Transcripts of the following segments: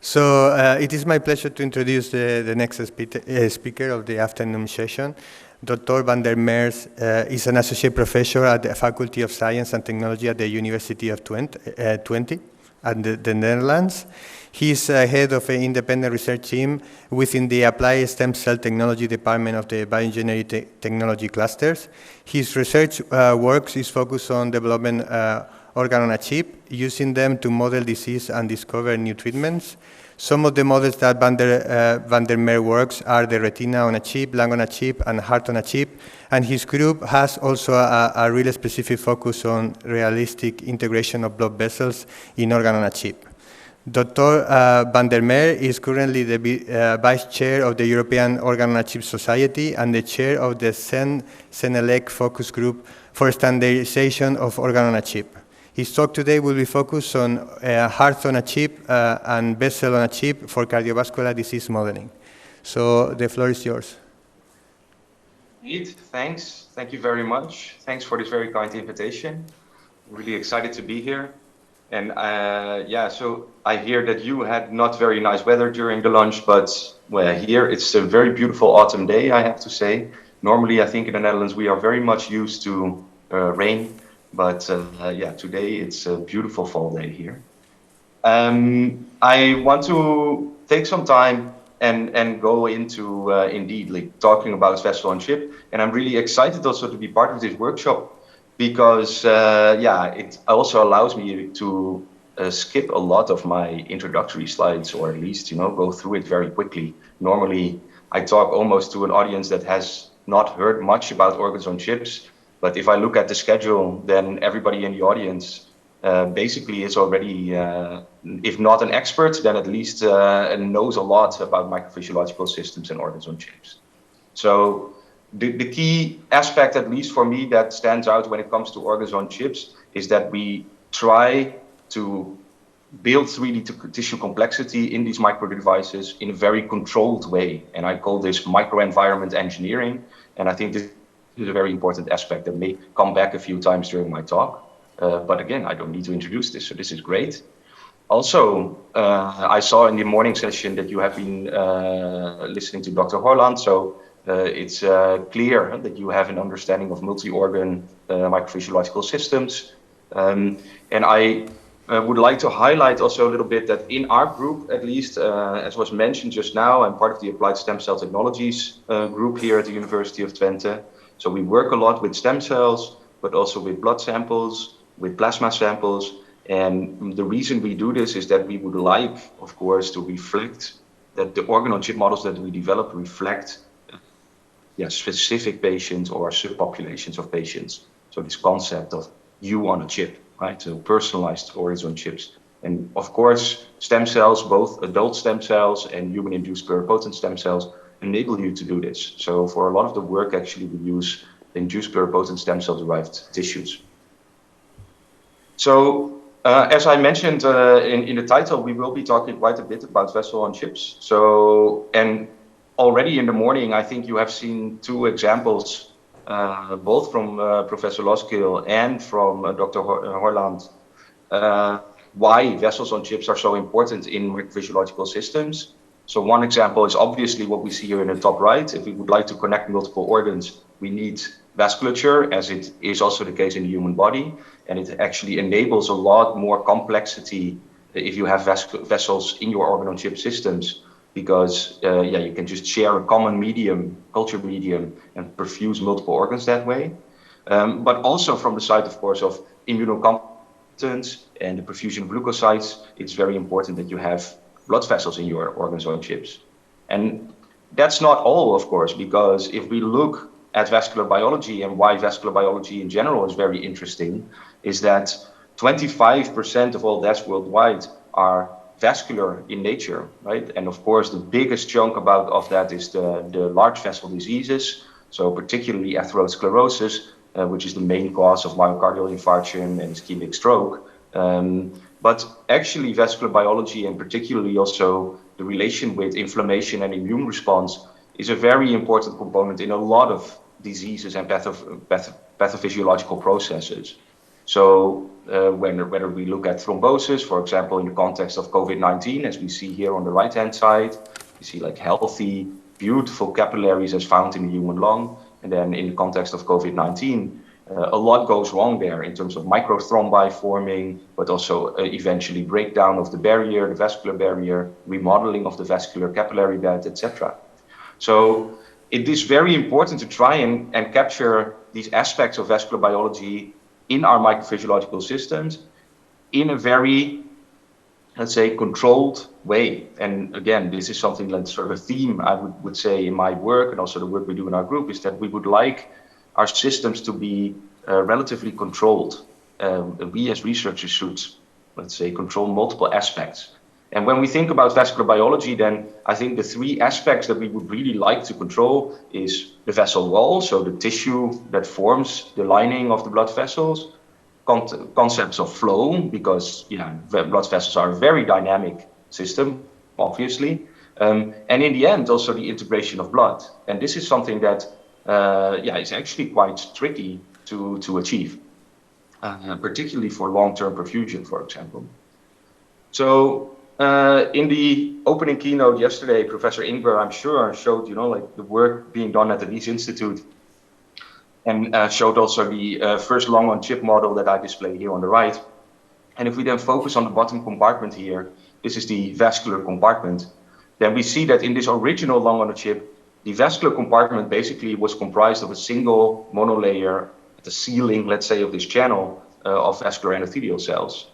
It is my pleasure to introduce the next speaker of the afternoon session. Dr. Van der Meer is an associate professor at the Faculty of Science and Technology at the University of Twente at the Netherlands. He is head of an independent research team within the Applied Stem Cell Technology Department of the Bioengineering Technology clusters. His research work is focused on developing organ on a chip, using them to model disease and discover new treatments. Some of the models that Van der Meer works are the retina on a chip, lung on a chip, and heart on a chip. And his group has also a really specific focus on realistic integration of blood vessels in organ on a chip. Dr. Van der Meer is currently the Vice Chair of the European Organ on a Chip Society and the Chair of the CENELEC Focus Group for Standardization of Organ on a Chip. His talk today will be focused on heart on a chip and vessel on a chip for cardiovascular disease modeling. So the floor is yours. Indeed, thanks. Thank you very much. Thanks for this very kind invitation. Really excited to be here. And so I hear that you had not very nice weather during the lunch, but well, here it's a very beautiful autumn day, I have to say. Normally, I think in the Netherlands, we are very much used to rain. But today it's a beautiful fall day here. I want to take some time and go into indeed like talking about vessel on chip. And I'm really excited also to be part of this workshop because it also allows me to skip a lot of my introductory slides, or at least go through it very quickly. Normally I talk almost to an audience that has not heard much about organs on chips. But if I look at the schedule, then everybody in the audience basically is already, if not an expert, then at least knows a lot about microphysiological systems and organs on chips. So the key aspect, at least for me, that stands out when it comes to organs on chips is that we try to build 3D tissue complexity in these micro devices in a very controlled way. And I call this microenvironment engineering. And I think this is a very important aspect that may come back a few times during my talk. But again, I don't need to introduce this, so this is great. Also, I saw in the morning session that you have been listening to Dr. Horland, so it's clear that you have an understanding of multi-organ microphysiological systems. And I would like to highlight also a little bit that in our group, at least, as was mentioned just now, I'm part of the Applied Stem Cell Technologies group here at the University of Twente. So we work a lot with stem cells, but also with blood samples, with plasma samples. And the reason we do this is that we would like, of course, to reflect that the organ on chip models that we develop reflect specific patients or subpopulations of patients. So this concept of you on a chip, right? So personalized organs on chips. And of course, stem cells, both adult stem cells and human-induced pluripotent stem cells, enable you to do this. So for a lot of the work, actually, we use induced pluripotent stem cell-derived tissues. So as I mentioned in the title, we will be talking quite a bit about vessel on chips. So, and already in the morning, I think you have seen two examples, both from Professor Loskill and from Dr. Horland, why vessels on chips are so important in microphysiological systems. So one example is obviously what we see here in the top right. If we would like to connect multiple organs, we need vasculature, as it is also the case in the human body. And it actually enables a lot more complexity if you have vessels in your organ on chip systems, because you can just share a common medium, culture medium, and perfuse multiple organs that way. But also from the side, of course, of immunocompetence and the perfusion of leukocytes, it's very important that you have blood vessels in your organs on chips. And that's not all, of course, because if we look at vascular biology and why vascular biology in general is very interesting, is that 25% of all deaths worldwide are vascular in nature, right? And of course, the biggest chunk of that is the large vessel diseases, so particularly atherosclerosis, which is the main cause of myocardial infarction and ischemic stroke. But actually, vascular biology, and particularly also the relation with inflammation and immune response, is a very important component in a lot of diseases and pathophysiological processes. So whether we look at thrombosis, for example, in the context of COVID-19, as we see here on the right-hand side, you see like healthy, beautiful capillaries as found in the human lung. And then in the context of COVID-19, a lot goes wrong there in terms of microthrombi forming, but also eventually breakdown of the barrier, the vascular barrier, remodeling of the vascular capillary bed, etc. So it is very important to try and capture these aspects of vascular biology in our microphysiological systems in a very, let's say, controlled way. And again, this is something that's sort of a theme I would say in my work, and also the work we do in our group, is that we would like our systems to be relatively controlled. We as researchers should, let's say, control multiple aspects. And when we think about vascular biology, then I think the three aspects that we would really like to control is the vessel wall, so the tissue that forms the lining of the blood vessels, concepts of flow, because blood vessels are a very dynamic system, obviously, and in the end also the integration of blood. And this is something that is actually quite tricky to achieve, particularly for long-term perfusion, for example. So in the opening keynote yesterday, Professor Ingber, I'm sure, showed like the work being done at the Wyss Institute, and showed also the first lung-on-chip model that I display here on the right. And if we then focus on the bottom compartment here, this is the vascular compartment, then we see that in this original lung-on-a-chip, the vascular compartment basically was comprised of a single monolayer at the ceiling, let's say, of this channel of vascular endothelial cells.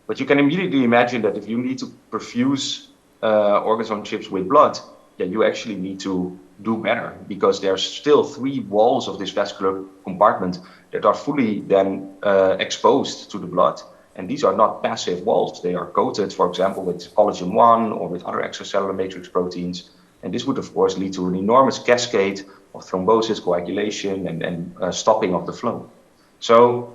But you can immediately imagine that if you need to perfuse organs on chips with blood, then you actually need to do better, because there's still three walls of this vascular compartment that are fully then exposed to the blood. And these are not passive walls. They are coated, for example, with collagen 1 or with other extracellular matrix proteins. And this would, of course, lead to an enormous cascade of thrombosis, coagulation, and stopping of the flow. So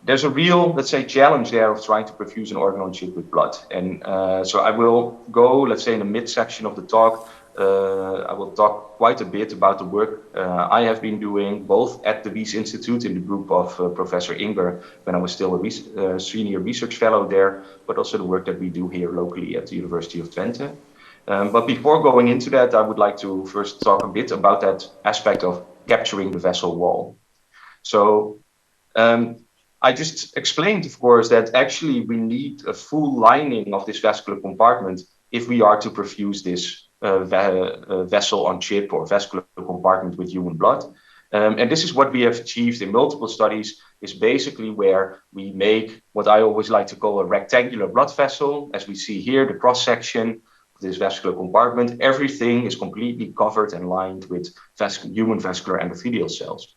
there's a real, let's say, challenge there of trying to perfuse an organ on chip with blood. And so I will go, let's say, in the midsection of the talk, I will talk quite a bit about the work I have been doing, both at the Wyss Institute in the group of Professor Ingber, when I was still a senior research fellow there, but also the work that we do here locally at the University of Twente. But before going into that, I would like to first talk a bit about that aspect of capturing the vessel wall. So I just explained, of course, that actually we need a full lining of this vascular compartment if we are to perfuse this vessel on chip or vascular compartment with human blood. And this is what we have achieved in multiple studies, is basically where we make what I always like to call a rectangular blood vessel. As we see here, the cross-section of this vascular compartment, everything is completely covered and lined with human vascular endothelial cells.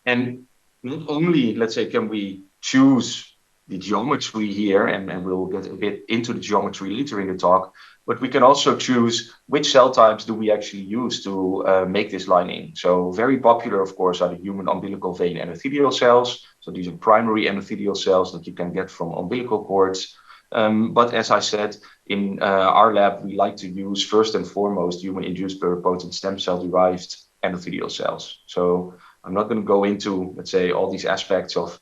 And not only, let's say, can we choose the geometry here, and we'll get a bit into the geometry later in the talk, but we can also choose which cell types do we actually use to make this lining. So very popular, of course, are the human umbilical vein endothelial cells. So these are primary endothelial cells that you can get from umbilical cords. But as I said, in our lab, we like to use first and foremost human-induced pluripotent stem cell-derived endothelial cells. So I'm not going to go into, let's say, all these aspects of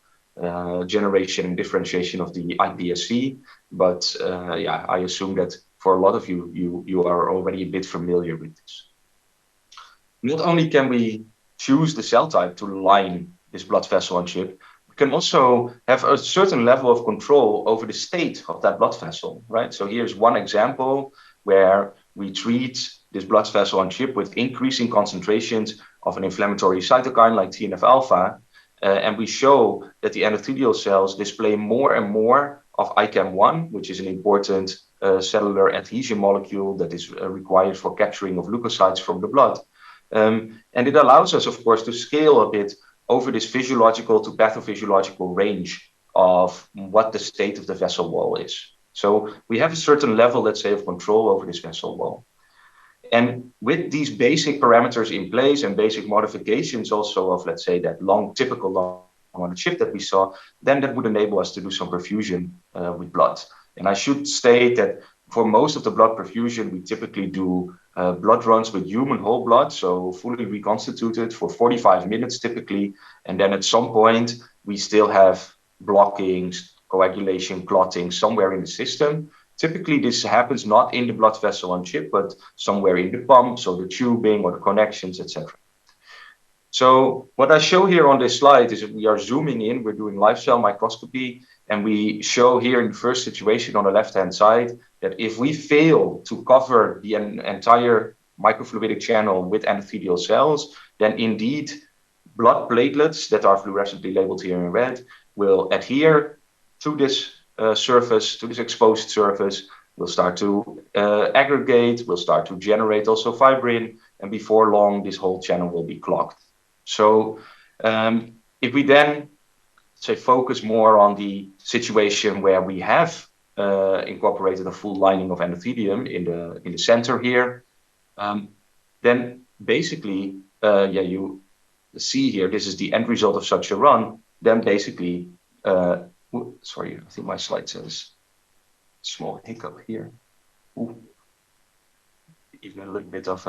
generation and differentiation of the iPSC, but I assume that for a lot of you are already a bit familiar with this. Not only can we choose the cell type to line this blood vessel on chip, we can also have a certain level of control over the state of that blood vessel, right? So here's one example where we treat this blood vessel on chip with increasing concentrations of an inflammatory cytokine like TNF-alpha, and we show that the endothelial cells display more and more of ICAM1, which is an important cellular adhesion molecule that is required for capturing of leukocytes from the blood. And it allows us, of course, to scale a bit over this physiological to pathophysiological range of what the state of the vessel wall is. So we have a certain level, let's say, of control over this vessel wall. And with these basic parameters in place and basic modifications also of, let's say, that typical lung on a chip that we saw, then that would enable us to do some perfusion with blood. And I should state that for most of the blood perfusion, we typically do blood runs with human whole blood, so fully reconstituted for 45 minutes typically. And then at some point, we still have blockings, coagulation, clotting somewhere in the system. Typically, this happens not in the blood vessel on chip, but somewhere in the pump, so the tubing or the connections, etc. So what I show here on this slide is that we are zooming in, we're doing live cell microscopy, and we show here in the first situation on the left-hand side that if we fail to cover the entire microfluidic channel with endothelial cells, then indeed blood platelets that are fluorescently labeled here in red will adhere to this surface, to this exposed surface, will start to aggregate, will start to generate also fibrin, and before long, this whole channel will be clogged. So if we then say focus more on the situation where we have incorporated a full lining of endothelium in the center here, then basically, you see here, this is the end result of such a run. Then basically, sorry, I think my slide says small hiccup here. Ooh. Even a little bit of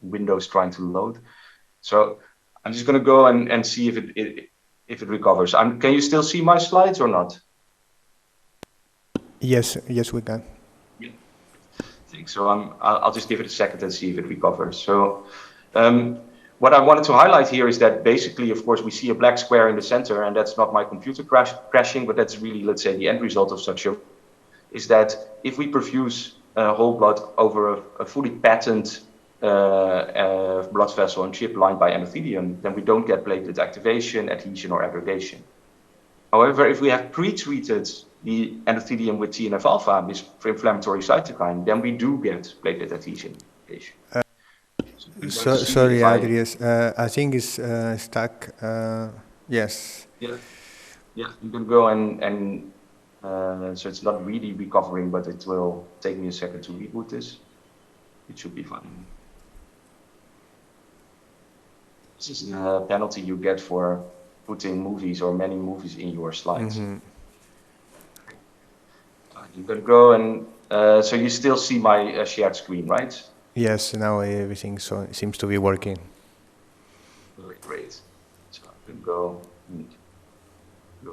Windows trying to load. So I'm just going to go and see if it recovers. Can you still see my slides or not? Yes, we can. Yeah. So I'll just give it a second and see if it recovers. So what I wanted to highlight here is that basically, of course, we see a black square in the center, and that's not my computer crashing, but that's really, let's say, the end result of such a, is that if we perfuse whole blood over a fully patterned blood vessel on chip lined by endothelium, then we don't get platelet activation, adhesion, or aggregation. However, if we have pre-treated the endothelium with TNF-alpha, this inflammatory cytokine, then we do get platelet adhesion. Sorry, Andries. I think it's stuck. Yes. Yeah, you can go and so it's not really recovering, but it will take me a second to reboot this. It should be fine. This is a penalty you get for putting movies or many movies in your slides. Mm-hmm. You can go and so you still see my shared screen, right? Yes, now everything seems to be working. Great. So I can go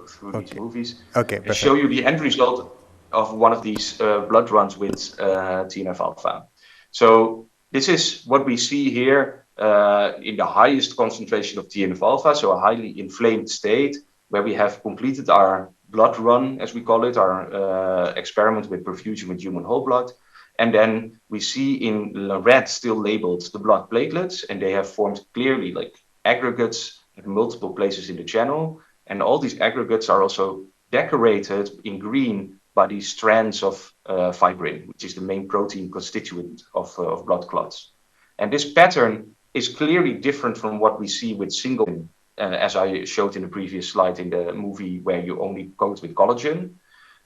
through these movies. Okay, and show you the end result of one of these blood runs with TNF-alpha. So this is what we see here in the highest concentration of TNF-alpha, so a highly inflamed state, where we have completed our blood run, as we call it, our experiment with perfusion with human whole blood. And then we see in red still labeled the blood platelets, and they have formed clearly like aggregates at multiple places in the channel. And all these aggregates are also decorated in green by these strands of fibrin, which is the main protein constituent of blood clots. And this pattern is clearly different from what we see with single, as I showed in the previous slide in the movie where you only coat with collagen.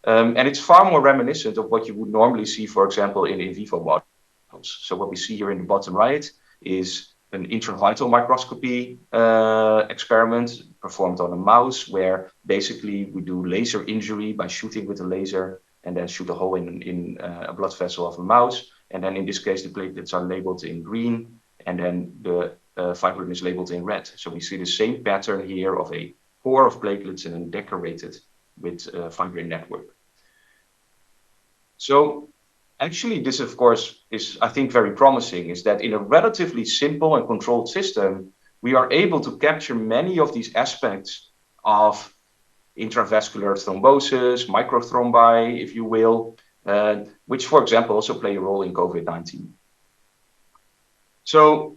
And it's far more reminiscent of what you would normally see, for example, in vivo models. So what we see here in the bottom right is an intravital microscopy experiment performed on a mouse, where basically we do laser injury by shooting with a laser and then shoot a hole in a blood vessel of a mouse. And then in this case, the platelets are labeled in green, and then the fibrin is labeled in red. So we see the same pattern here of a core of platelets and then decorated with fibrin network. So actually, this, of course, is, I think, very promising, is that in a relatively simple and controlled system, we are able to capture many of these aspects of intravascular thrombosis, microthrombi, if you will, which, for example, also play a role in COVID-19. So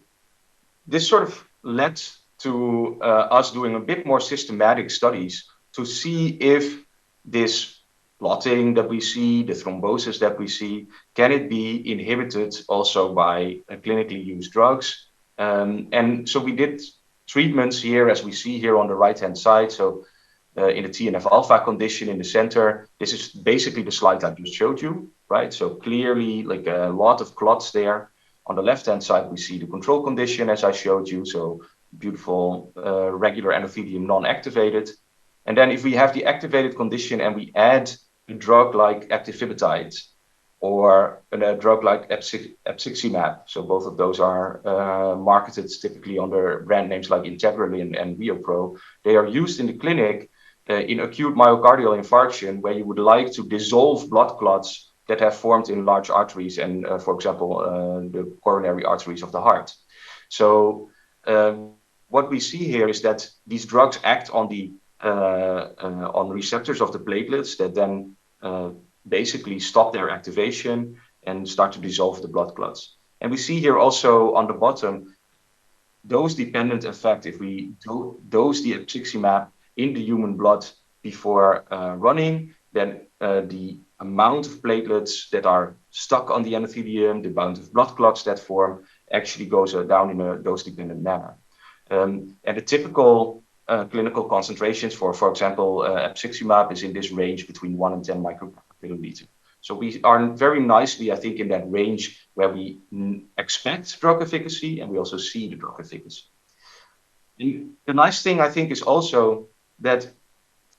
this sort of led to us doing a bit more systematic studies to see if this clotting that we see, the thrombosis that we see, can it be inhibited also by clinically used drugs? And so we did treatments here, as we see here on the right-hand side. So in the TNF-alpha condition in the center, this is basically the slide I just showed you, right? So clearly like a lot of clots there. On the left-hand side, we see the control condition, as I showed you. So beautiful regular endothelium non-activated. And then if we have the activated condition and we add a drug like actifibatides, or a drug like epsiximab. So both of those are marketed typically under brand names like Integralin and Riopro. They are used in the clinic in acute myocardial infarction, where you would like to dissolve blood clots that have formed in large arteries and, for example, the coronary arteries of the heart. So what we see here is that these drugs act on the on receptors of the platelets that then basically stop their activation and start to dissolve the blood clots. And we see here also on the bottom dose-dependent effect. If we dose the epsiximab in the human blood before running, then the amount of platelets that are stuck on the endothelium, the amount of blood clots that form, actually goes down in a dose-dependent manner. And the typical clinical concentrations for example, epsiximab is in this range between 1 and 10 micrograms per milliliter. So we are very nicely, I think, in that range where we expect drug efficacy and we also see the drug efficacy. And the nice thing, I think, is also that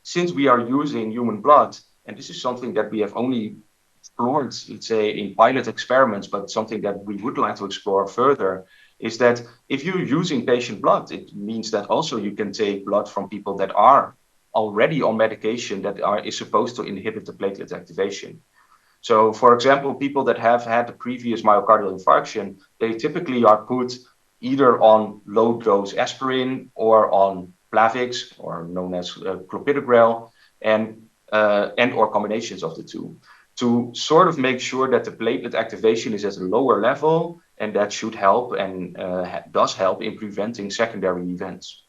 since we are using human blood, and this is something that we have only explored, let's say, in pilot experiments, but something that we would like to explore further, is that if you're using patient blood, it means that also you can take blood from people that are already on medication that is supposed to inhibit the platelet activation. So, for example, people that have had a previous myocardial infarction, they typically are put either on low dose aspirin or on Plavix, or known as clopidogrel, and or combinations of the two, to sort of make sure that the platelet activation is at a lower level, and that should help and does help in preventing secondary events.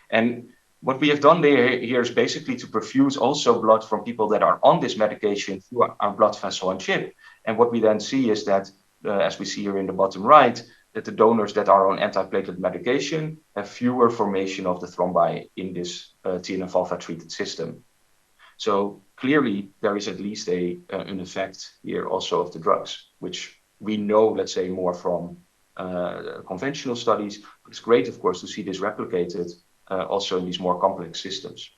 And what we have done here is basically to perfuse also blood from people that are on this medication through our blood vessel on chip. And what we then see is that, as we see here in the bottom right, that the donors that are on antiplatelet medication have fewer formation of the thrombi in this TNF-alpha treated system. So clearly there is at least an effect here also of the drugs, which we know, let's say, more from conventional studies. But it's great, of course, to see this replicated also in these more complex systems.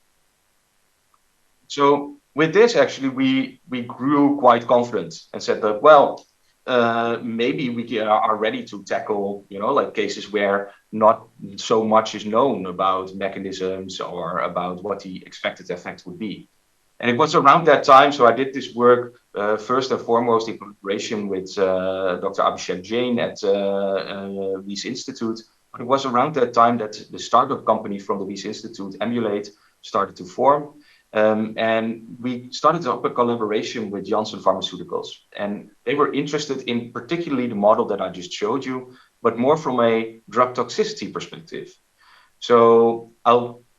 So with this, actually, we grew quite confident and said that, well, maybe we are ready to tackle, like cases where not so much is known about mechanisms or about what the expected effect would be. And it was around that time, so I did this work first and foremost in collaboration with Dr. Abhishek Jain at Wyss Institute. But it was around that time that the startup company from the Wyss Institute, Emulate, started to form. And we started up a collaboration with Janssen Pharmaceuticals. And they were interested in particularly the model that I just showed you, but more from a drug toxicity perspective. So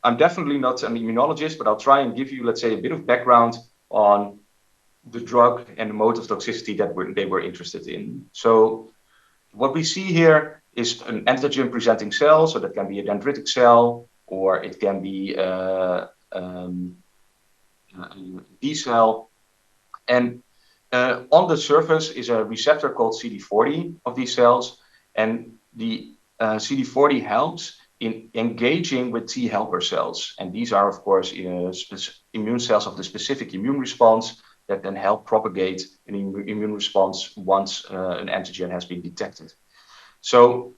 I'm definitely not an immunologist, but I'll try and give you, let's say, a bit of background on the drug and the mode of toxicity that they were interested in. So what we see here is an antigen presenting cell. So that can be a dendritic cell, or it can be a B cell. And on the surface is a receptor called CD40 of these cells. And the CD40 helps in engaging with T helper cells. And these are, of course, immune cells of the specific immune response that then help propagate an immune response once an antigen has been detected. So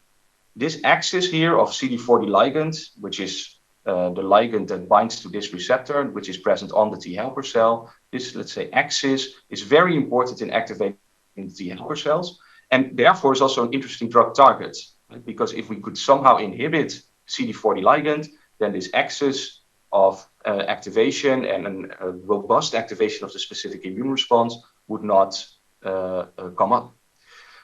this axis here of CD40 ligand, which is the ligand that binds to this receptor, which is present on the T helper cell, this, let's say, axis is very important in activating the T helper cells. And therefore is also an interesting drug target, right? Because if we could somehow inhibit CD40 ligand, then this axis of activation and a robust activation of the specific immune response would not come up.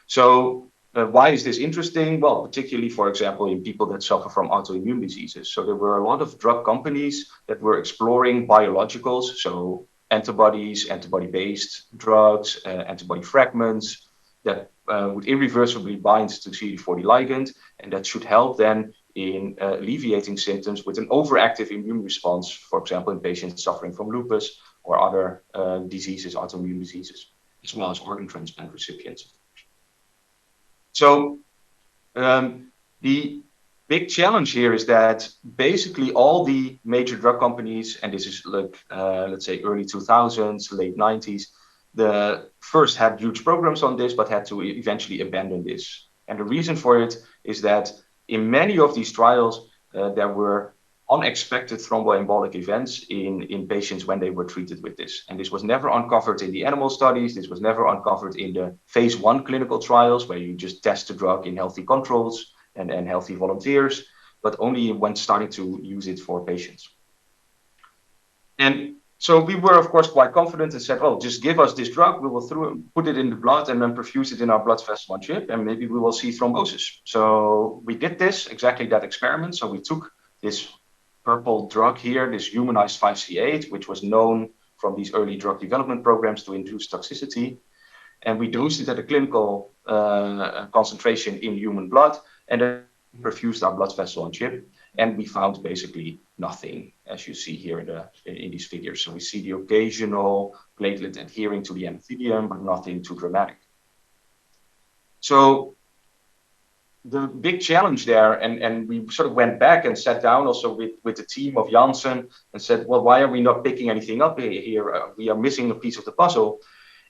So why is this interesting? Well, particularly, for example, in people that suffer from autoimmune diseases. So there were a lot of drug companies that were exploring biologicals, so antibodies, antibody-based drugs, antibody fragments that would irreversibly bind to CD40 ligand, and that should help then in alleviating symptoms with an overactive immune response, for example, in patients suffering from lupus or other diseases, autoimmune diseases, as well as organ transplant recipients. So the big challenge here is that basically all the major drug companies, and this is like, let's say early 2000s, late 90s, the first had huge programs on this, but had to eventually abandon this. And the reason for it is that in many of these trials, there were unexpected thromboembolic events in patients when they were treated with this. And this was never uncovered in the animal studies. This was never uncovered in the phase 1 clinical trials, where you just test the drug in healthy controls and healthy volunteers, but only when starting to use it for patients. And so we were, of course, quite confident and said, oh, just give us this drug. We will put it in the blood and then perfuse it in our blood vessel on chip, and maybe we will see thrombosis. So we did this, exactly that experiment. So we took this purple drug here, this humanized 5C8, which was known from these early drug development programs to induce toxicity. And we dosed it at a clinical concentration in human blood, and then perfused our blood vessel on chip, and we found basically nothing, as you see here in these figures. So we see the occasional platelet adhering to the endothelium, but nothing too dramatic. So the big challenge there, and we sort of went back and sat down also with the team of Janssen and said, well, why are we not picking anything up here? We are missing a piece of the puzzle.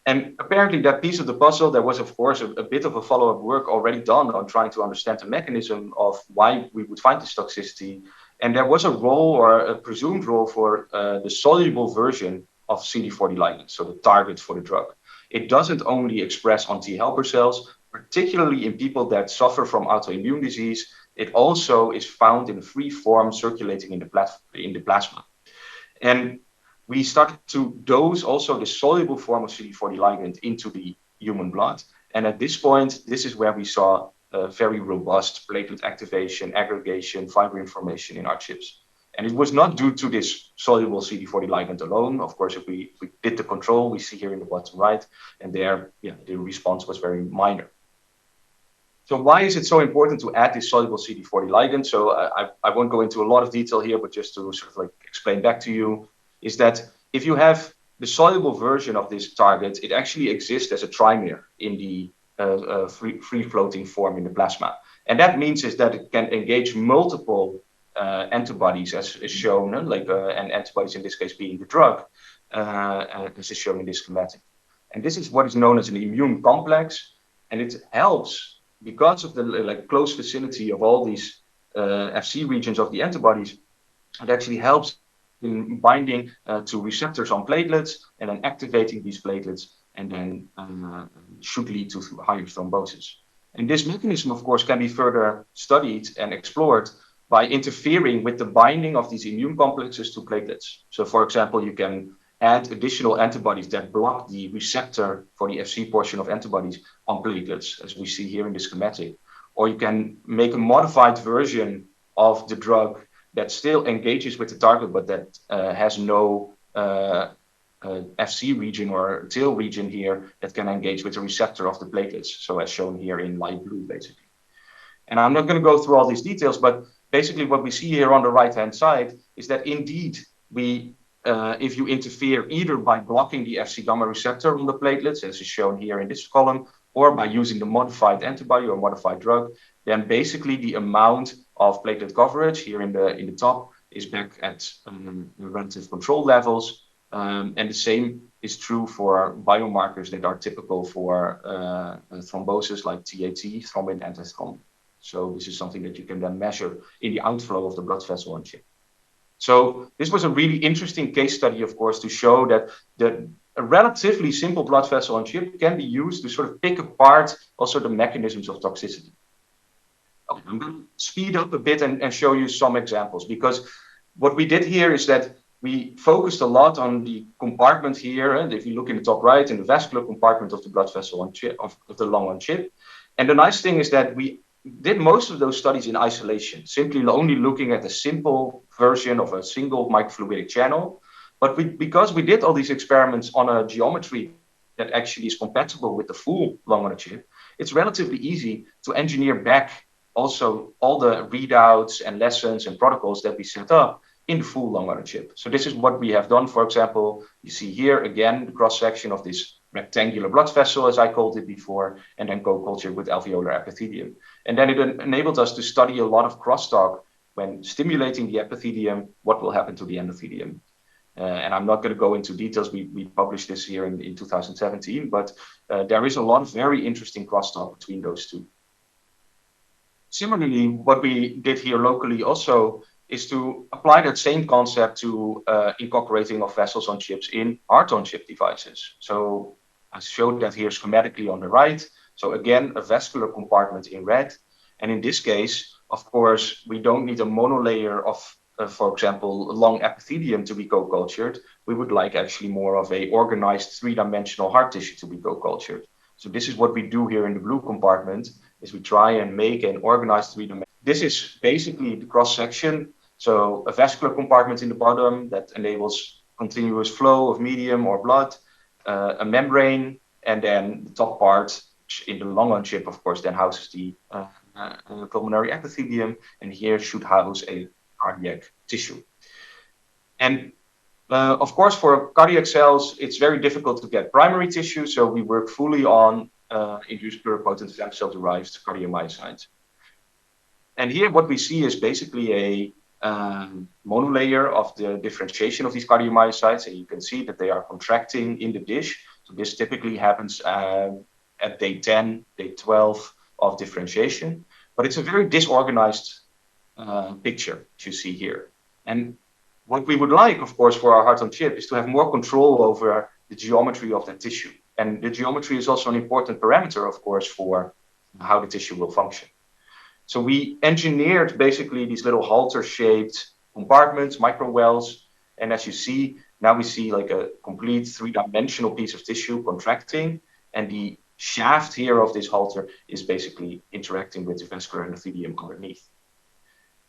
And apparently that piece of the puzzle, there was, of course, a bit of a follow-up work already done on trying to understand the mechanism of why we would find this toxicity. And there was a role, or a presumed role, for the soluble version of CD40 ligand, so the target for the drug. It doesn't only express on T helper cells, particularly in people that suffer from autoimmune disease. It also is found in free form circulating in the plasma. And we started to dose also the soluble form of CD40 ligand into the human blood. And at this point, this is where we saw very robust platelet activation, aggregation, fiber formation in our chips. And it was not due to this soluble CD40 ligand alone. Of course, if we did the control, we see here in the bottom right, and there, the response was very minor. So why is it so important to add this soluble CD40 ligand? So I won't go into a lot of detail here, but just to sort of like explain back to you, is that if you have the soluble version of this target, it actually exists as a trimer in the free-floating form in the plasma. And that means is that it can engage multiple antibodies, as is shown, and antibodies in this case being the drug, as is shown in this schematic. And this is what is known as an immune complex, and it helps because of the close vicinity of all these FC regions of the antibodies. It actually helps in binding to receptors on platelets and then activating these platelets, and then should lead to higher thrombosis. And this mechanism, of course, can be further studied and explored by interfering with the binding of these immune complexes to platelets. So, for example, you can add additional antibodies that block the receptor for the FC portion of antibodies on platelets, as we see here in the schematic. Or you can make a modified version of the drug that still engages with the target, but that has no FC region or tail region here that can engage with the receptor of the platelets. So as shown here in light blue, basically. And I'm not going to go through all these details, but basically what we see here on the right-hand side is that indeed if you interfere either by blocking the FC gamma receptor on the platelets, as is shown here in this column, or by using the modified antibody or modified drug, then basically the amount of platelet coverage here in the top is back at relative control levels. And the same is true for biomarkers that are typical for thrombosis, like TAT, thrombin, antithrombin. So this is something that you can then measure in the outflow of the blood vessel on chip. So this was a really interesting case study, of course, to show that a relatively simple blood vessel on chip can be used to sort of pick apart also the mechanisms of toxicity. Okay, I'm going to speed up a bit and show you some examples, because what we did here is that we focused a lot on the compartment here. And if you look in the top right, in the vascular compartment of the blood vessel on chip, of the lung on chip. And the nice thing is that we did most of those studies in isolation, simply only looking at a simple version of a single microfluidic channel. But because we did all these experiments on a geometry that actually is compatible with the full lung on a chip, it's relatively easy to engineer back also all the readouts and lessons and protocols that we set up in the full lung on a chip. So this is what we have done. For example, you see here again the cross section of this rectangular blood vessel, as I called it before, and then co-cultured with alveolar epithelium. And then it enabled us to study a lot of crosstalk when stimulating the epithelium, what will happen to the endothelium. And I'm not going to go into details. We published this here in 2017, but there is a lot of very interesting crosstalk between those two. Similarly, what we did here locally also is to apply that same concept to incorporating of vessels on chips in heart-on-chip devices. So I showed that here schematically on the right. So again, a vascular compartment in red. And in this case, of course, we don't need a monolayer of, for example, long epithelium to be co-cultured. We would like actually more of a organized three-dimensional heart tissue to be co-cultured. So this is what we do here in the blue compartment, is we try and make an organized three-dimensional. This is basically the cross-section. So a vascular compartment in the bottom that enables continuous flow of medium or blood, a membrane, and then the top part, which in the long-on chip, of course, then houses the pulmonary epithelium, and here should house a cardiac tissue. And of course, for cardiac cells, it's very difficult to get primary tissue, so we work fully on induced pluripotent stem cell-derived cardiomyocytes. And here what we see is basically a monolayer of the differentiation of these cardiomyocytes, and you can see that they are contracting in the dish. So this typically happens at day 10, day 12 of differentiation, but it's a very disorganized picture you see here. And what we would like, of course, for our heart on chip is to have more control over the geometry of that tissue. And the geometry is also an important parameter, of course, for how the tissue will function. So we engineered basically these little halter-shaped compartments, microwells. And as you see, now we see like a complete three-dimensional piece of tissue contracting. And the shaft here of this halter is basically interacting with the vascular endothelium underneath.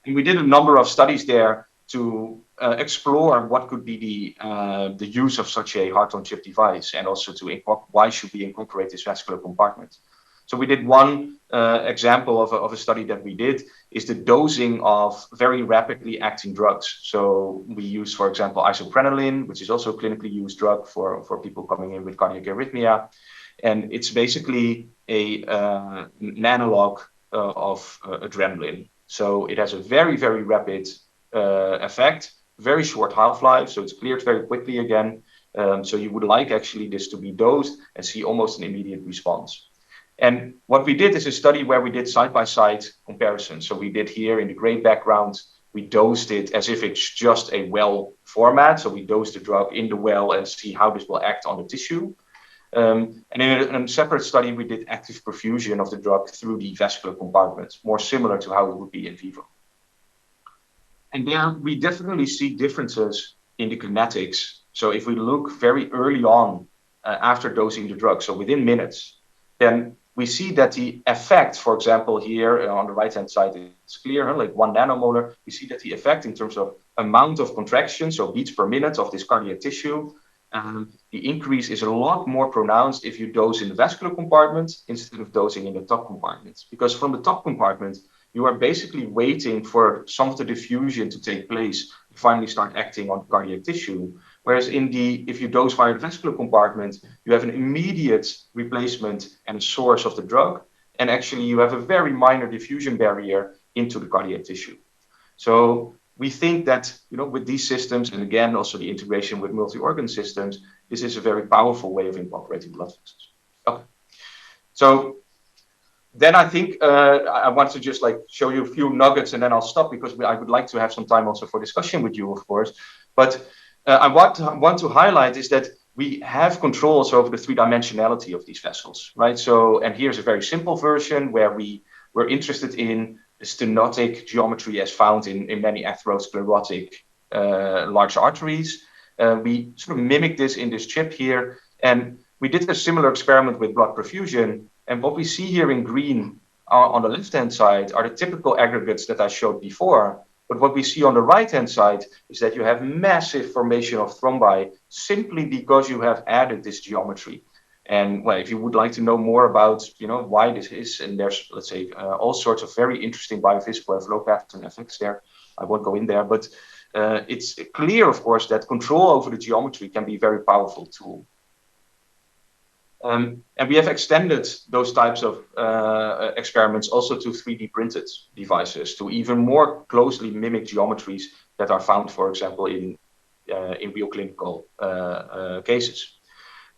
And we did a number of studies there to explore what could be the use of such a heart-on-chip device, and also to why should we incorporate this vascular compartment. So we did one example of a study that we did is the dosing of very rapidly acting drugs. So we use, for example, isoprenaline, which is also a clinically used drug for people coming in with cardiac arrhythmia. And it's basically an analog of adrenaline. So it has a very, very rapid effect, very short half-life, so it's cleared very quickly again. So you would like actually this to be dosed and see almost an immediate response. And what we did is a study where we did side-by-side comparisons. So we did here in the gray background, we dosed it as if it's just a well format. So we dosed the drug in the well and see how this will act on the tissue. And in a separate study, we did active perfusion of the drug through the vascular compartment, more similar to how it would be in vivo. And there we definitely see differences in the kinetics. So if we look very early on after dosing the drug, so within minutes, then we see that the effect, for example, here on the right-hand side, it's clear, like 1 nanomolar. We see that the effect in terms of amount of contraction, so beats per minute of this cardiac tissue, the increase is a lot more pronounced if you dose in the vascular compartment instead of dosing in the top compartment. Because from the top compartment, you are basically waiting for some of the diffusion to take place to finally start acting on cardiac tissue. Whereas if you dose via the vascular compartment, you have an immediate replacement and a source of the drug. And actually you have a very minor diffusion barrier into the cardiac tissue. So we think that, with these systems, and again, also the integration with multi-organ systems, this is a very powerful way of incorporating blood vessels. Okay. So then I think I want to just show you a few nuggets and then I'll stop, because I would like to have some time also for discussion with you, of course. But I want to highlight is that we have controls over the three-dimensionality of these vessels, right? So, and here's a very simple version where we're interested in the stenotic geometry as found in many atherosclerotic large arteries. We sort of mimic this in this chip here. And we did a similar experiment with blood perfusion. And what we see here in green on the left-hand side are the typical aggregates that I showed before. But what we see on the right-hand side is that you have massive formation of thrombi simply because you have added this geometry. And well, if you would like to know more about, why this is, and there's, let's say, all sorts of very interesting biophysical and flow pattern effects there, I won't go in there. But it's clear, of course, that control over the geometry can be a very powerful tool. And we have extended those types of experiments also to 3D printed devices to even more closely mimic geometries that are found, for example, in in real clinical cases.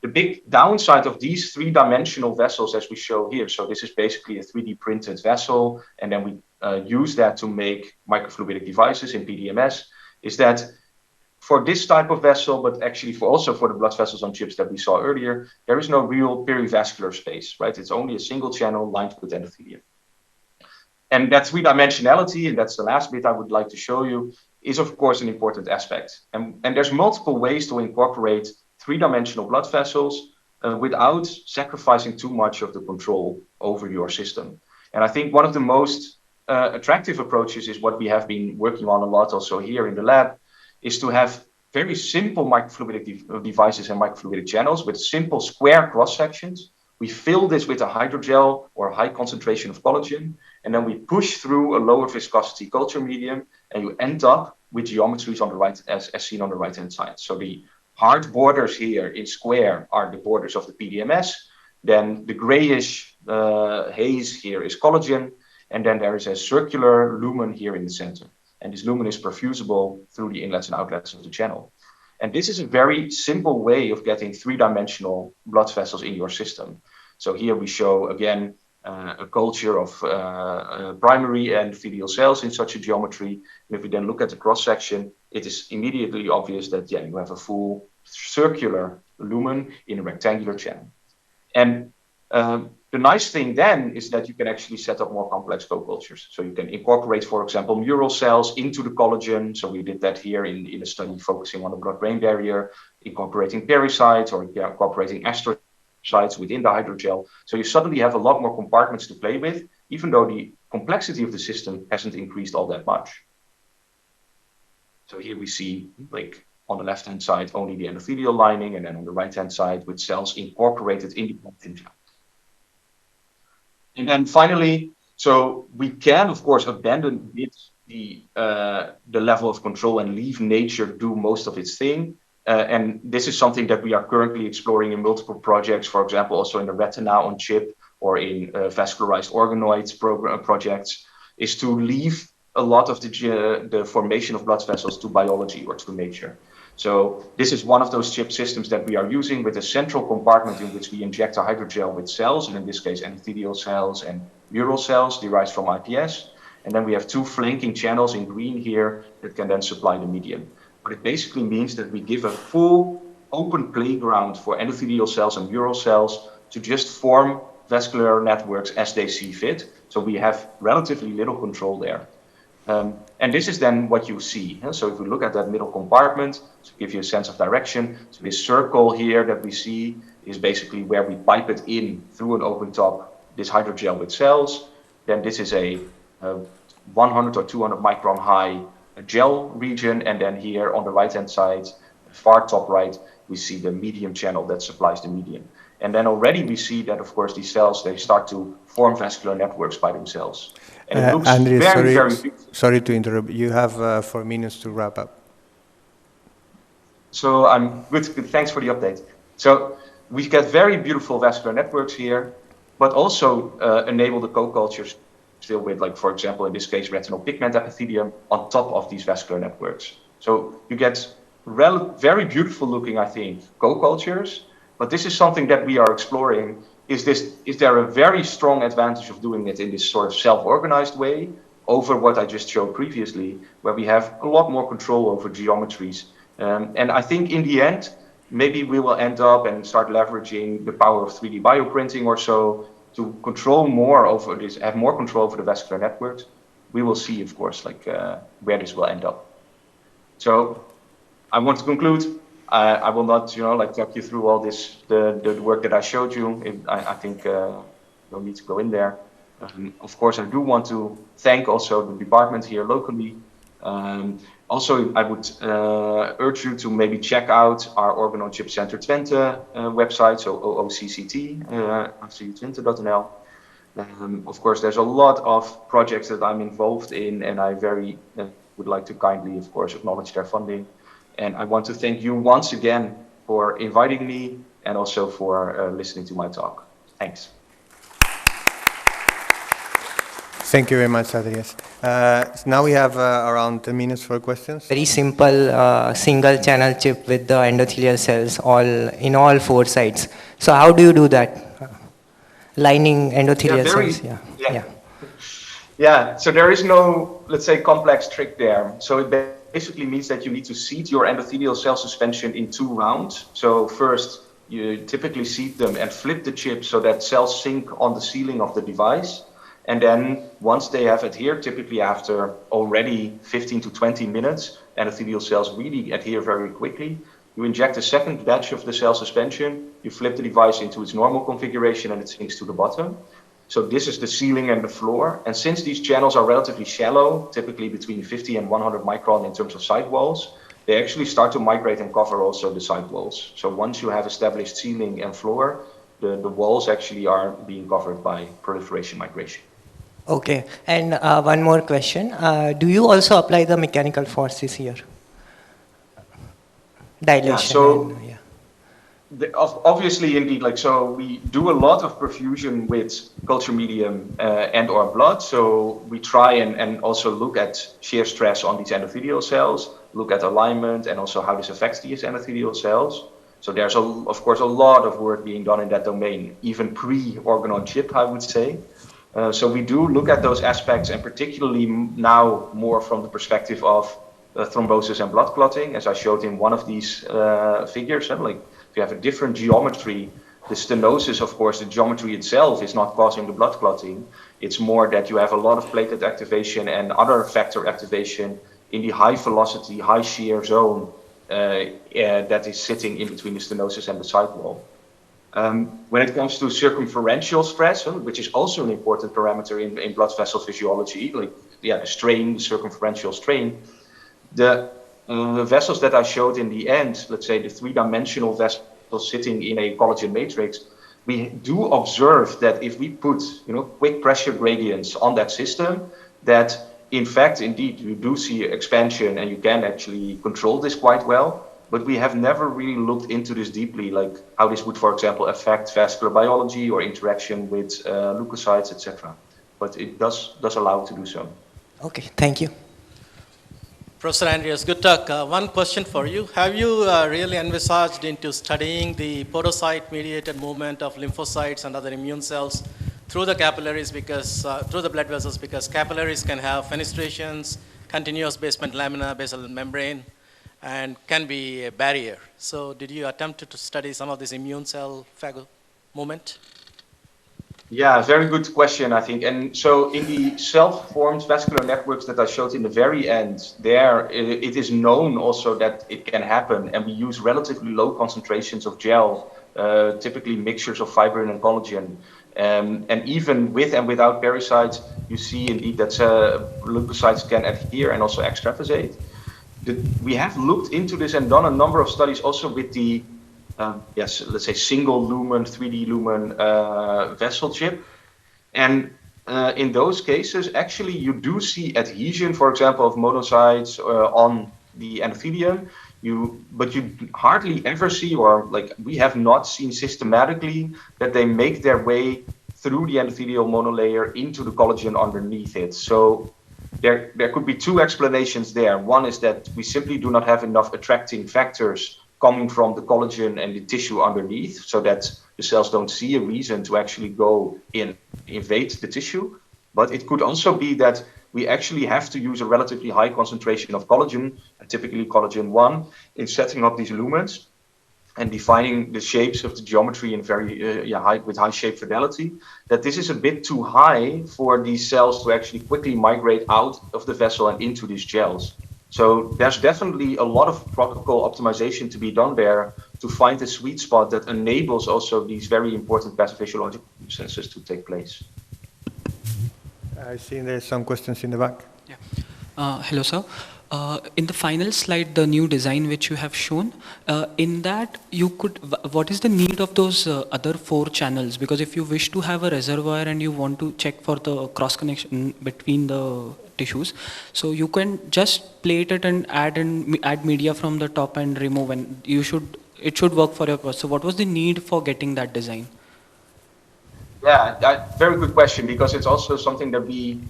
The big downside of these three-dimensional vessels, as we show here, so this is basically a 3D printed vessel, and then we use that to make microfluidic devices in PDMS, is that for this type of vessel, but actually also for the blood vessels on chips that we saw earlier, there is no real perivascular space, right? It's only a single channel lined with endothelium. And that three-dimensionality, and that's the last bit I would like to show you, is of course an important aspect. And there's multiple ways to incorporate three-dimensional blood vessels without sacrificing too much of the control over your system. And I think one of the most attractive approaches is what we have been working on a lot also here in the lab, is to have very simple microfluidic devices and microfluidic channels with simple square cross sections. We fill this with a hydrogel or a high concentration of collagen, and then we push through a lower viscosity culture medium, and you end up with geometries on the right, as seen on the right-hand side. So the hard borders here in square are the borders of the PDMS. Then the grayish haze here is collagen, and then there is a circular lumen here in the center. And this lumen is perfusible through the inlets and outlets of the channel. And this is a very simple way of getting three-dimensional blood vessels in your system. So here we show, again, a culture of primary and endothelial cells in such a geometry. And if we then look at the cross-section, it is immediately obvious that, yeah, you have a full circular lumen in a rectangular channel. And the nice thing then is that you can actually set up more complex co-cultures. So you can incorporate, for example, mural cells into the collagen. So we did that here in a study focusing on the blood-brain barrier, incorporating pericytes or incorporating astrocytes within the hydrogel. So you suddenly have a lot more compartments to play with, even though the complexity of the system hasn't increased all that much. So here we see, like, on the left-hand side, only the endothelial lining, and then on the right-hand side with cells incorporated in the blood. And then finally, so we can, of course, abandon a bit the level of control and leave nature do most of its thing. And this is something that we are currently exploring in multiple projects, for example, also in the retina on chip or in vascularized organoids projects, is to leave a lot of the formation of blood vessels to biology or to nature. So this is one of those chip systems that we are using with a central compartment in which we inject a hydrogel with cells, and in this case, endothelial cells and mural cells derived from iPS. And then we have two flanking channels in green here that can then supply the medium. But it basically means that we give a full open playground for endothelial cells and mural cells to just form vascular networks as they see fit. So we have relatively little control there. And this is then what you see. So if we look at that middle compartment, to give you a sense of direction, so this circle here that we see is basically where we pipe it in through an open top, this hydrogel with cells. Then this is a 100 or 200 micron high gel region. And then here on the right-hand side, far top right, we see the medium channel that supplies the medium. And then already we see that, of course, these cells, they start to form vascular networks by themselves. And it looks Andries, very sorry to interrupt. You have 4 minutes to wrap up. So I'm good. Thanks for the update. So we get very beautiful vascular networks here, but also enable the co-cultures still with, like, for example, in this case, retinal pigment epithelium on top of these vascular networks. So you get very beautiful looking, I think, co-cultures. But this is something that we are exploring. Is there a very strong advantage of doing it in this sort of self-organized way over what I just showed previously, where we have a lot more control over geometries? And I think in the end, maybe we will end up and start leveraging the power of 3D bioprinting or so to control more over this, have more control over the vascular networks. We will see, of course, like where this will end up. So I want to conclude. I will not, talk you through all this, the work that I showed you. I think no need to go in there. Of course, I do want to thank also the department here locally. Also, I would urge you to maybe check out our Organ Chip Center Twente website, so OOCCT, twente.nl. Of course, there's a lot of projects that I'm involved in, and I very would like to kindly, of course, acknowledge their funding. And I want to thank you once again for inviting me and also for listening to my talk. Thanks. Thank you very much, Andries. So now we have around 10 minutes for questions. Very simple single channel chip with the endothelial cells in all four sides. So how do you do that? Lining endothelial cells? Yeah, so there is no, let's say, complex trick there. So it basically means that you need to seed your endothelial cell suspension in 2 rounds. So first, you typically seed them and flip the chip so that cells sync on the ceiling of the device. And then once they have adhered, typically after already 15 to 20 minutes, endothelial cells really adhere very quickly. You inject a second batch of the cell suspension, you flip the device into its normal configuration and it sinks to the bottom. So this is the ceiling and the floor. And since these channels are relatively shallow, typically between 50 and 100 micron in terms of side walls, they actually start to migrate and cover also the side walls. So once you have established ceiling and floor, the walls actually are being covered by proliferation migration. Okay, and one more question. Do you also apply the mechanical forces here? Dilation. Obviously, indeed, so we do a lot of perfusion with culture medium and or blood. So we try and also look at shear stress on these endothelial cells, look at alignment and also how this affects these endothelial cells. So there's, of course, a lot of work being done in that domain, even pre-organ-on-chip, I would say. So we do look at those aspects, and particularly now more from the perspective of thrombosis and blood clotting, as I showed in one of these figures. Like if you have a different geometry, the stenosis, of course, the geometry itself is not causing the blood clotting. It's more that you have a lot of platelet activation and other factor activation in the high velocity, high shear zone that is sitting in between the stenosis and the sidewall. When it comes to circumferential stress, which is also an important parameter in blood vessel physiology, the strain, the circumferential strain, the vessels that I showed in the end, let's say the 3-dimensional vessels sitting in a collagen matrix, we do observe that if we put, quick pressure gradients on that system, that in fact, indeed, you do see expansion and you can actually control this quite well. But we have never really looked into this deeply, like how this would, for example, affect vascular biology or interaction with leukocytes, etc. But it does allow to do so. Okay, thank you. Professor Andries, good talk. One question for you. Have you really envisaged into studying the podocyte-mediated movement of lymphocytes and other immune cells through the capillaries, through the blood vessels, because capillaries can have fenestrations, continuous basement lamina, basal membrane, and can be a barrier. So did you attempt to study some of this immune cell movement? Yeah, very good question, I think. And so in the self-formed vascular networks that I showed in the very end, it is known also that it can happen. And we use relatively low concentrations of gel, typically mixtures of fibrin and collagen. And even with and without parasites, you see indeed that leukocytes can adhere and also extravasate. We have looked into this and done a number of studies also with the, let's say single lumen, 3D lumen vessel chip. And in those cases, actually, you do see adhesion, for example, of monocytes on the endothelium. But you hardly ever see, or we have not seen systematically that they make their way through the endothelial monolayer into the collagen underneath it. So there could be 2 explanations there. One is that we simply do not have enough attracting factors coming from the collagen and the tissue underneath, so that the cells don't see a reason to actually go invade the tissue. But it could also be that we actually have to use a relatively high concentration of collagen, and typically collagen 1, in setting up these lumens and defining the shapes of the geometry in very with high shape fidelity, that this is a bit too high for these cells to actually quickly migrate out of the vessel and into these gels. So there's definitely a lot of protocol optimization to be done there to find a sweet spot that enables also these very important pathophysiological processes to take place. I see there's some questions in the back. Yeah. Hello, sir. In the final slide, the new design which you have shown, in that what is the need of those other 4 channels? Because if you wish to have a reservoir and you want to check for the cross connection between the tissues, so you can just plate it and add media from the top and remove, and it should work for your purpose. So what was the need for getting that design? Yeah, very good question, because it's also something that we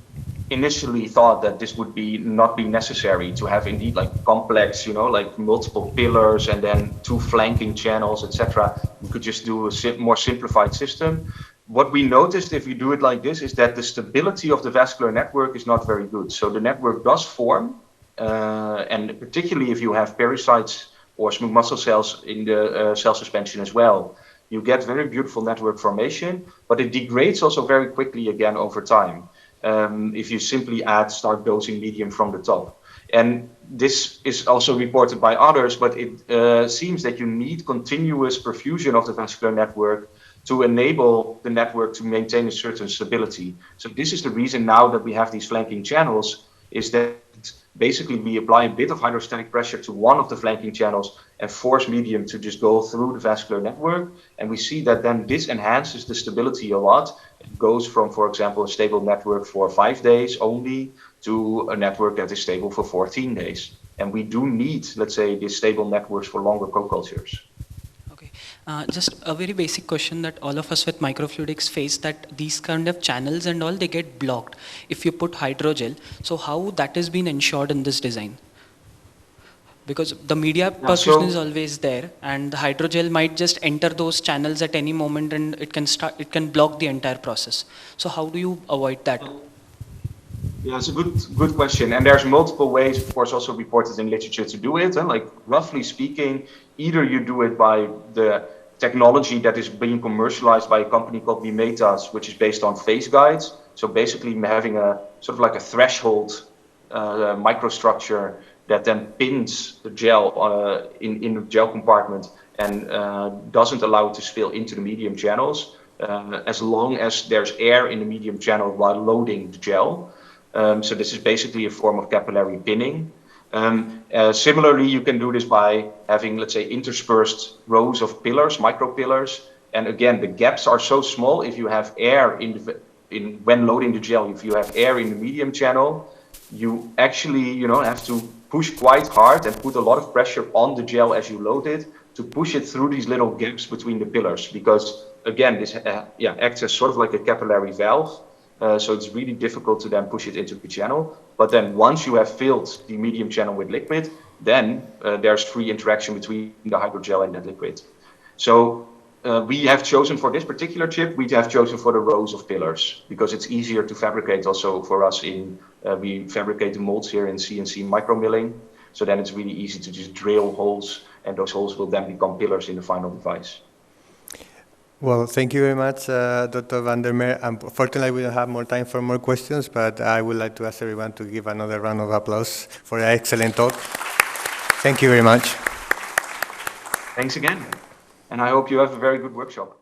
initially thought that this would not be necessary to have indeed like complex, like multiple pillars and then 2 flanking channels, etc. We could just do a more simplified system. What we noticed if you do it like this is that the stability of the vascular network is not very good. So the network does form, and particularly if you have pericytes or smooth muscle cells in the cell suspension as well, you get very beautiful network formation, but it degrades also very quickly again over time. If you simply start dosing medium from the top. And this is also reported by others, but it seems that you need continuous perfusion of the vascular network to enable the network to maintain a certain stability. So this is the reason now that we have these flanking channels, is that basically we apply a bit of hydrostatic pressure to one of the flanking channels and force medium to just go through the vascular network. And we see that then this enhances the stability a lot. It goes from, for example, a stable network for 5 days only to a network that is stable for 14 days. And we do need, let's say, these stable networks for longer co-cultures. Just a very basic question that all of us with microfluidics face, that these kind of channels and all, they get blocked if you put hydrogel. So how that has been ensured in this design? Because the media perfusion is always there, and the hydrogel might just enter those channels at any moment, and it can block the entire process. So how do you avoid that? Yeah, it's a good question. And there's multiple ways, of course, also reported in literature to do it. And like roughly speaking, either you do it by the technology that is being commercialized by a company called Bimetas, which is based on phase guides. So basically having a sort of like a threshold microstructure that then pins the gel in the gel compartment and doesn't allow it to spill into the medium channels, as long as there's air in the medium channel while loading the gel. So this is basically a form of capillary pinning. Similarly, you can do this by having, let's say, interspersed rows of pillars, micro pillars. And again, the gaps are so small. If you have air when loading the gel, if you have air in the medium channel, you actually, have to push quite hard and put a lot of pressure on the gel as you load it to push it through these little gaps between the pillars. Because again, this acts as sort of like a capillary valve. So it's really difficult to then push it into the channel. But then once you have filled the medium channel with liquid, then there's free interaction between the hydrogel and that liquid. So we have chosen for this particular chip, we have chosen for the rows of pillars because it's easier to fabricate also for us we fabricate the molds here in CNC micromilling. So then it's really easy to just drill holes, and those holes will then become pillars in the final device. Well, thank you very much, Dr. Van der Meer. Unfortunately, we don't have more time for more questions, but I would like to ask everyone to give another round of applause for an excellent talk. Thank you very much. Thanks again. And I hope you have a very good workshop.